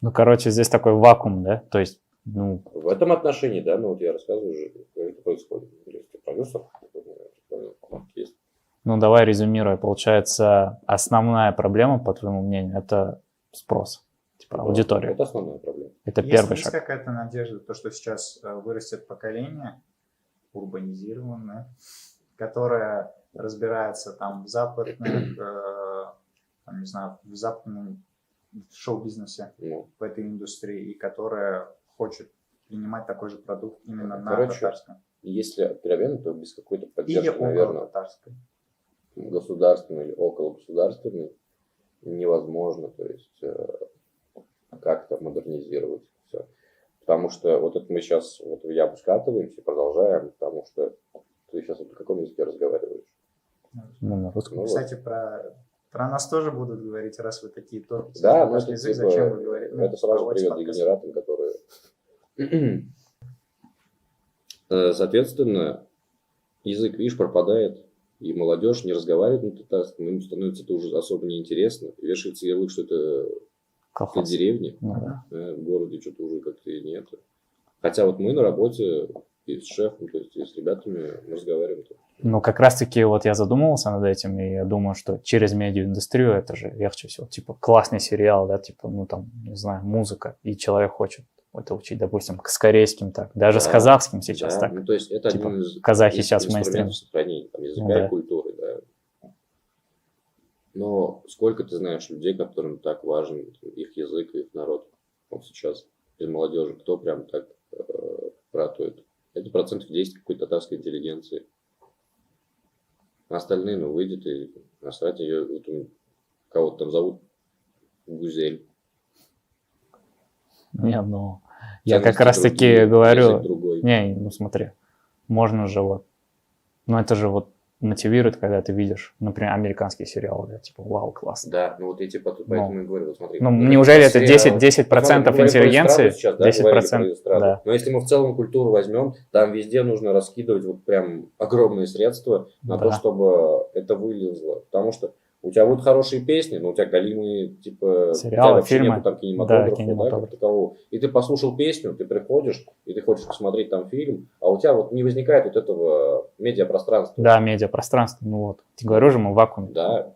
Ну, короче, здесь такой вакуум, да? То есть, ну... В этом отношении, да, ну вот я рассказываю уже, как это происходит. Если продюсер есть. Ну, давай резюмируя. Получается, основная проблема, по твоему мнению, это спрос, типа аудитория. Это основная проблема. Это первый шаг. Есть какая-то надежда, то, что сейчас вырастет поколение урбанизированное, которое разбирается там в западных, там, не знаю, в западном шоу-бизнесе, в этой индустрии, и которое хочет принимать такой же продукт именно на татарском. Если откровенно, то без какой-то поддержки, наверное, государственной или около государственной невозможно, то есть как-то модернизировать все. Потому что вот это мы сейчас, вот в яму скатываемся и продолжаем, потому что ты сейчас вот на каком языке разговариваешь? Ну, на русском. Ну, кстати, про нас тоже будут говорить, раз вы такие торги. Да, но это, язык, типа, зачем вы говорите? Это сразу привет дегенератам, которые... Соответственно, язык, видишь, пропадает, и молодежь не разговаривает на татарском, им становится это уже особо неинтересно. Вешается ярлык, что это деревня, в городе что-то уже как-то и нет. Хотя вот мы на работе и с шефом, то есть и с ребятами мы разговариваем. Ну, как раз-таки вот я задумывался над этим, и я думаю, что через медиаиндустрию это же легче всего. Типа классный сериал, да, типа, ну там, не знаю, музыка, и человек хочет это учить, допустим, с корейским так, даже с казахским сейчас так. Ну, то есть это типа, один из казахи сейчас в инструментов сохранения там, языка и культуры, да. Но сколько ты знаешь людей, которым так важен их язык и их народ? Вот сейчас из молодежи кто прям так ратует? Это процентов 10 какой-то татарской интеллигенции. А остальные, ну, выйдет и насрать ее, вот, кого-то там зовут Гузель. Не, ну, я как раз-таки говорю, не, ну смотри, можно же вот, ну это же вот мотивирует, когда ты видишь, например, американский сериал, да, типа, вау, классно. Да, ну вот я типа поэтому и говорю, вот смотри. Ну, неужели это 10% интеллигенции? Сейчас, да, 10%, да. Но если мы в целом культуру возьмем, там везде нужно раскидывать вот прям огромные средства на то, чтобы это вылезло. Потому что у тебя будут хорошие песни, но у тебя галимые, типа, сериалы, фильмы, нету там кинематографа, да, как такового. И ты послушал песню, ты приходишь, и ты хочешь посмотреть там фильм, а у тебя вот не возникает вот этого медиапространства. Да, медиапространство, ну вот. Ты говорю же, мы в вакууме. Да,